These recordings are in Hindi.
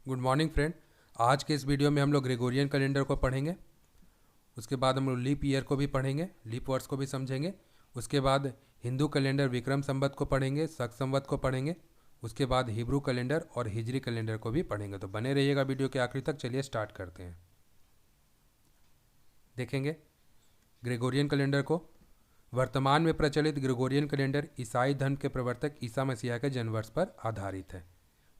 Good morning friend. आज के इस वीडियो में हम लोग ग्रेगोरियन कैलेंडर को पढ़ेंगे। उसके बाद हम लोग लीप ईयर को भी पढ़ेंगे, लीप वर्ष को भी समझेंगे। उसके बाद हिंदू कैलेंडर विक्रम संवत को पढ़ेंगे, शक संवत को पढ़ेंगे। उसके बाद हिब्रू कैलेंडर और हिजरी कैलेंडर को भी पढ़ेंगे। तो बने रहिएगा वीडियो के आखिरी तक। चलिए स्टार्ट करते हैं। देखेंगे ग्रेगोरियन कैलेंडर को। वर्तमान में प्रचलित ग्रेगोरियन कैलेंडर ईसाई धर्म के प्रवर्तक ईसा मसीह के जन्मवर्ष पर आधारित है।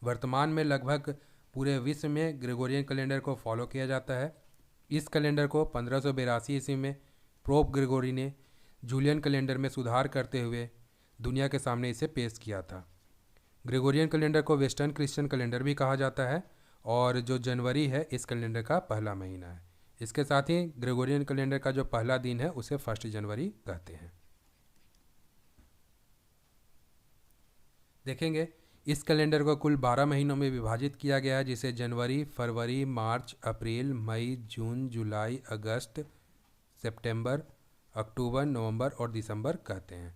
वर्तमान में लगभग पूरे विश्व में ग्रेगोरियन कैलेंडर को फॉलो किया जाता है। इस कैलेंडर को 1582 ईस्वी में पोप ग्रेगोरी ने जूलियन कैलेंडर में सुधार करते हुए दुनिया के सामने इसे पेश किया था। ग्रेगोरियन कैलेंडर को वेस्टर्न क्रिश्चियन कैलेंडर भी कहा जाता है और जो जनवरी है इस कैलेंडर का पहला महीना है। इसके साथ ही ग्रेगोरियन कैलेंडर का जो पहला दिन है उसे 1 जनवरी कहते हैं। देखेंगे इस कैलेंडर को कुल 12 महीनों में विभाजित किया गया है, जिसे जनवरी, फरवरी, मार्च, अप्रैल, मई, जून, जुलाई, अगस्त, सितंबर, अक्टूबर, नवंबर और दिसंबर कहते हैं।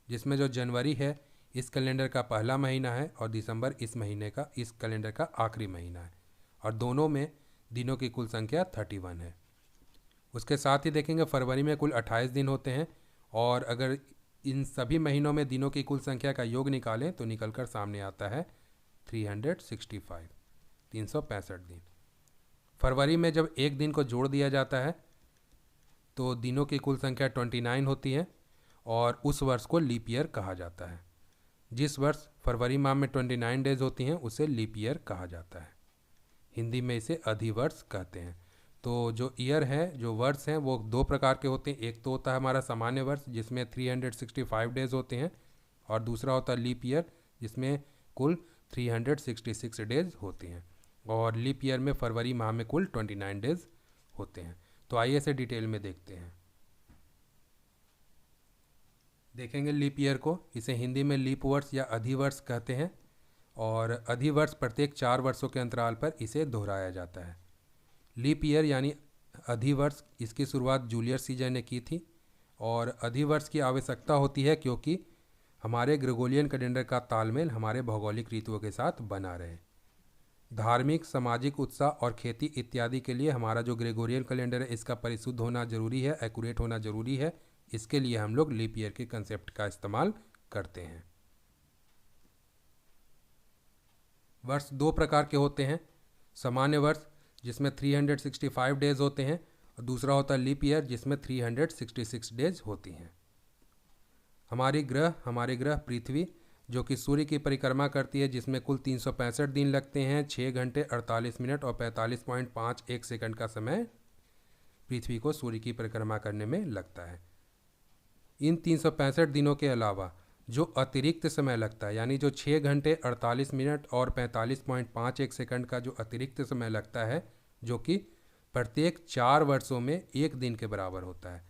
जिसमें जो जनवरी है इस कैलेंडर का पहला महीना है और दिसंबर इस कैलेंडर का आखिरी महीना है और दोनों में दिनों की कुल संख्या 31 है। उसके साथ ही देखेंगे फरवरी में कुल 28 दिन होते हैं और अगर इन सभी महीनों में दिनों की कुल संख्या का योग निकालें तो निकलकर सामने आता है 365 दिन। फरवरी में जब एक दिन को जोड़ दिया जाता है तो दिनों की कुल संख्या 29 होती है और उस वर्ष को लीप ईयर कहा जाता है। जिस वर्ष फरवरी माह में 29 डेज होती हैं उसे लीप ईयर कहा जाता है। हिंदी में इसे अधिवर्ष कहते हैं। तो जो ईयर है, जो वर्ष हैं, वो दो प्रकार के होते हैं। एक तो होता है हमारा सामान्य वर्ष जिसमें 365 डेज होते हैं और दूसरा होता है लीप ईयर जिसमें कुल 366 डेज होते हैं और लीप ईयर में फरवरी माह में कुल 29 डेज होते हैं। तो आइए इसे डिटेल में देखते हैं। देखेंगे लीप ईयर को। इसे हिंदी में लीप वर्ष या अधिवर्ष कहते हैं और अधिवर्ष प्रत्येक 4 वर्षों के अंतराल पर इसे दोहराया जाता है। लीप ईयर यानी अधिवर्ष, इसकी शुरुआत जूलियस सीजर ने की थी और अधिवर्ष की आवश्यकता होती है क्योंकि हमारे ग्रेगोरियन कैलेंडर का तालमेल हमारे भौगोलिक ऋतुओं के साथ बना रहे। धार्मिक, सामाजिक उत्साह और खेती इत्यादि के लिए हमारा जो ग्रेगोरियन कैलेंडर है इसका परिशुद्ध होना जरूरी है, एक्यूरेट होना जरूरी है। इसके लिए हम लोग लीप ईयर के कंसेप्ट का इस्तेमाल करते हैं। वर्ष दो प्रकार के होते हैं। सामान्य वर्ष जिसमें 365 डेज होते हैं और दूसरा होता है लीप ईयर जिसमें 366 डेज होती हैं। हमारे ग्रह पृथ्वी जो कि सूर्य की परिक्रमा करती है जिसमें कुल 365 दिन लगते हैं, 6 घंटे 48 मिनट और 45.51 सेकंड का समय पृथ्वी को सूर्य की परिक्रमा करने में लगता है। इन 365 दिनों के अलावा जो अतिरिक्त समय लगता है यानी जो 6 घंटे 48 मिनट और 45.51 सेकंड का जो अतिरिक्त समय लगता है जो कि प्रत्येक 4 वर्षों में एक दिन के बराबर होता है।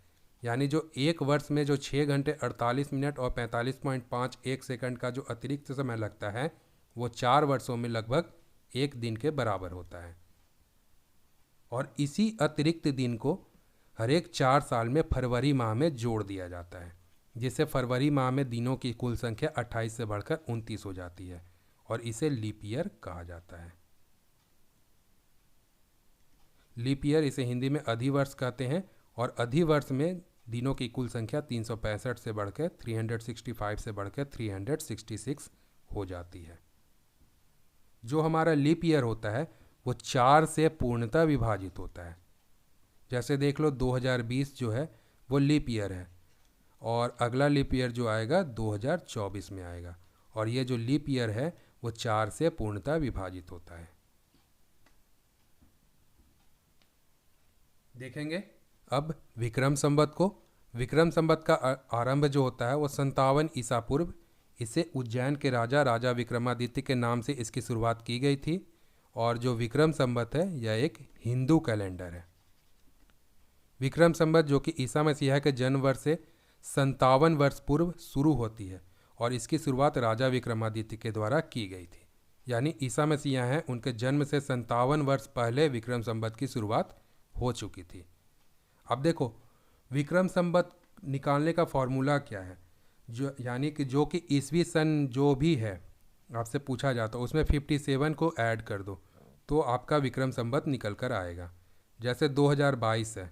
यानी जो एक वर्ष में जो 6 घंटे 48 मिनट और 45.51 सेकंड का जो अतिरिक्त समय लगता है वो 4 वर्षों में लगभग एक दिन के बराबर होता है। और इसी अतिरिक्त दिन को हर एक 4 साल में फरवरी माह में जोड़ दिया जाता है, जिससे फरवरी माह में दिनों की कुल संख्या 28 से बढ़कर 29 हो जाती है और इसे लीप ईयर कहा जाता है। लीप ईयर इसे हिंदी में अधिवर्ष कहते हैं और अधिवर्ष में दिनों की कुल संख्या 365 से बढ़कर 365 से बढ़कर 366 हो जाती है। जो हमारा लीप ईयर होता है वो 4 से पूर्णतः विभाजित होता है। जैसे देख लो 2020 जो है वो लीप ईयर है और अगला लीप ईयर जो आएगा 2024 में आएगा और ये जो लीप ईयर है वो 4 से पूर्णतः विभाजित होता है। देखेंगे अब विक्रम संवत को। विक्रम संवत का आरंभ जो होता है वो 57 ईसा पूर्व, इसे उज्जैन के राजा विक्रमादित्य के नाम से इसकी शुरुआत की गई थी और जो विक्रम संवत है यह एक हिंदू कैलेंडर है। विक्रम संवत जो कि ईसा मसीह के जन्म वर्ष से 57 वर्ष पूर्व शुरू होती है और इसकी शुरुआत राजा विक्रमादित्य के द्वारा की गई थी। यानी ईसा मसीह हैं उनके जन्म से 57 वर्ष पहले विक्रम संवत की शुरुआत हो चुकी थी। अब देखो विक्रम संवत निकालने का फॉर्मूला क्या है, यानी कि जो कि ईसवी सन जो भी है आपसे पूछा जाता है उसमें 57 को ऐड कर दो तो आपका विक्रम संवत निकल कर आएगा। जैसे 2022 है,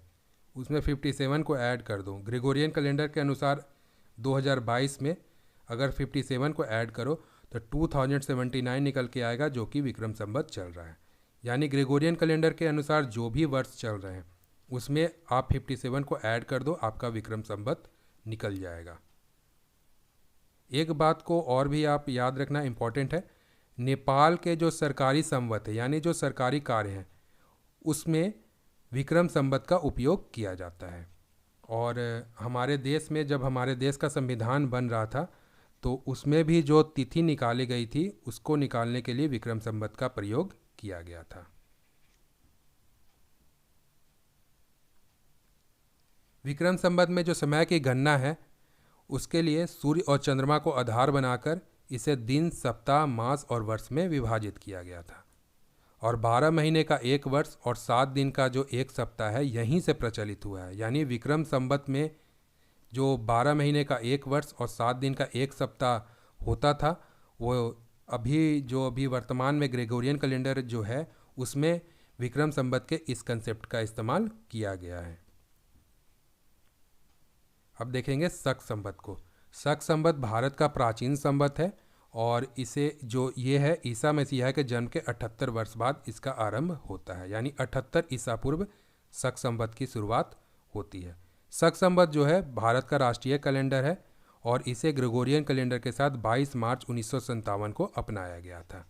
उसमें 57 को ऐड कर दो। ग्रेगोरियन कैलेंडर के अनुसार 2022 में अगर 57 को ऐड करो तो 2079 निकल के आएगा, जो कि विक्रम संवत चल रहा है। यानी ग्रेगोरियन कैलेंडर के अनुसार जो भी वर्ष चल रहे हैं उसमें आप 57 को ऐड कर दो, आपका विक्रम संवत निकल जाएगा। एक बात को और भी आप याद रखना इम्पॉर्टेंट है, नेपाल के जो सरकारी संवत है यानी जो सरकारी कार्य हैं उसमें विक्रम संवत का उपयोग किया जाता है। और हमारे देश में जब हमारे देश का संविधान बन रहा था तो उसमें भी जो तिथि निकाली गई थी उसको निकालने के लिए विक्रम संवत का प्रयोग किया गया था। विक्रम संवत में जो समय की गणना है उसके लिए सूर्य और चंद्रमा को आधार बनाकर इसे दिन, सप्ताह, मास और वर्ष में विभाजित किया गया था। और 12 महीने का एक वर्ष और 7 दिन का जो एक सप्ताह है यहीं से प्रचलित हुआ है। यानी विक्रम संवत में जो 12 महीने का एक वर्ष और 7 दिन का एक सप्ताह होता था वो अभी वर्तमान में ग्रेगोरियन कैलेंडर जो है उसमें विक्रम संवत के इस कंसेप्ट का इस्तेमाल किया गया है। अब देखेंगे शक संवत को। शक संवत भारत का प्राचीन संवत है और इसे जो ये है ईसा मसीह के जन्म के 78 वर्ष बाद इसका आरंभ होता है। यानी 78 ईसा पूर्व शक संवत की शुरुआत होती है। शक संवत जो है भारत का राष्ट्रीय कैलेंडर है और इसे ग्रेगोरियन कैलेंडर के साथ 22 मार्च 1957 को अपनाया गया था।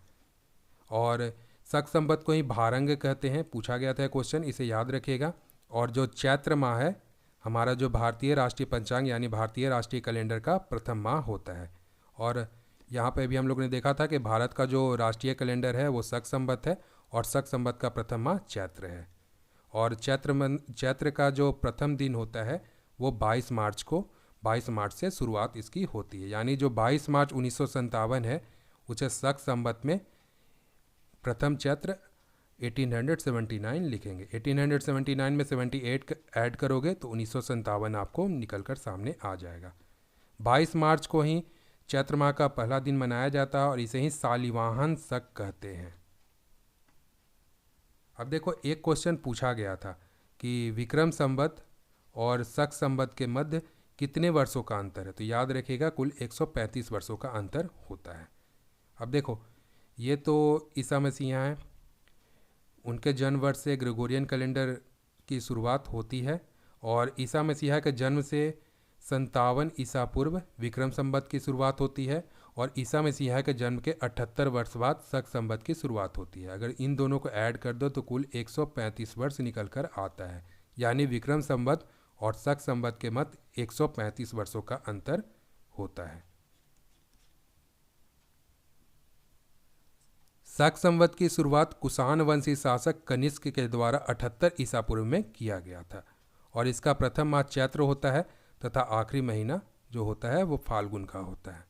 और शक संवत को ही भारंग कहते हैं, पूछा गया था क्वेश्चन, इसे याद रखिएगा। और जो चैत्र माह है हमारा जो भारतीय राष्ट्रीय पंचांग यानी भारतीय राष्ट्रीय कैलेंडर का प्रथम माह होता है। और यहाँ पे भी हम लोग ने देखा था कि भारत का जो राष्ट्रीय कैलेंडर है वो शक संवत है और शक संवत का प्रथम माह चैत्र है। और चैत्र का जो प्रथम दिन होता है वो 22 मार्च से शुरुआत इसकी होती है। यानी जो 22 मार्च 1957 है उसे शक संवत में प्रथम चैत्र 1879 लिखेंगे। 1879 में 78 ऐड करोगे तो 1957 आपको निकल कर सामने आ जाएगा। 22 मार्च को ही चैत्र माह का पहला दिन मनाया जाता है और इसे ही सालिवाहन शक कहते हैं। अब देखो एक क्वेश्चन पूछा गया था कि विक्रम संवत और शक संवत के मध्य कितने वर्षों का अंतर है, तो याद रखिएगा कुल 135 वर्षों का अंतर होता है। अब देखो ये तो ईसा मसीह हैं, उनके जन्म वर्ष से ग्रेगोरियन कैलेंडर की शुरुआत होती है और ईसा मसीह के जन्म से 57 ईसा पूर्व विक्रम संवत की शुरुआत होती है और ईसा मसीह के जन्म के 78 वर्ष बाद शक संवत की शुरुआत होती है। अगर इन दोनों को ऐड कर दो तो कुल 135 वर्ष निकल कर आता है। यानी विक्रम संवत और शक संवत के मध्य 135 वर्षों का अंतर होता है। शक संवत की शुरुआत कुषाण वंशी शासक कनिष्क के द्वारा 78 ईसा पूर्व में किया गया था और इसका प्रथम माह चैत्र होता है तथा आखिरी महीना जो होता है वो फाल्गुन का होता है।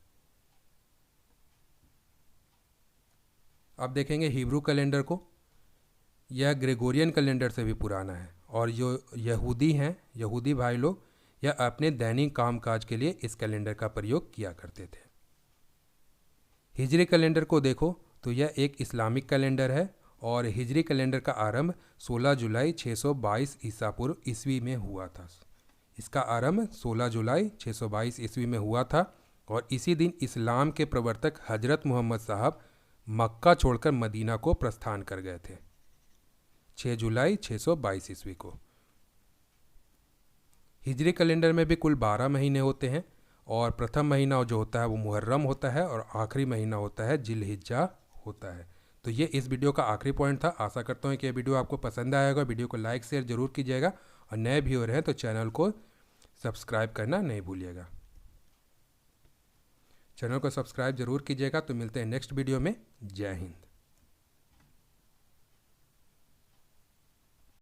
अब देखेंगे हिब्रू कैलेंडर को। यह ग्रेगोरियन कैलेंडर से भी पुराना है और जो यहूदी हैं, यहूदी भाई लोग, यह अपने दैनिक कामकाज के लिए इस कैलेंडर का प्रयोग किया करते थे। हिजरी कैलेंडर को देखो तो यह एक इस्लामिक कैलेंडर है और हिजरी कैलेंडर का आरंभ 16 जुलाई 622 ईसा पूर्व ईस्वी में हुआ था। इसका आरंभ 16 जुलाई 622 ईस्वी में हुआ था और इसी दिन इस्लाम के प्रवर्तक हजरत मोहम्मद साहब मक्का छोड़कर मदीना को प्रस्थान कर गए थे 6 जुलाई 622 ईस्वी को। हिजरी कैलेंडर में भी कुल 12 महीने होते हैं और प्रथम महीना जो होता है वो मुहर्रम होता है और आखिरी महीना होता है जिलहिज्जा होता है। तो ये इस वीडियो का आखिरी पॉइंट था। आशा करता हूँ कि ये वीडियो आपको पसंद आया होगा। वीडियो को लाइक शेयर जरूर कीजिएगा और नए व्यूअर हैं तो चैनल को सब्सक्राइब करना नहीं भूलिएगा। चैनल को सब्सक्राइब जरूर कीजिएगा। तो मिलते हैं नेक्स्ट वीडियो में। जय हिंद।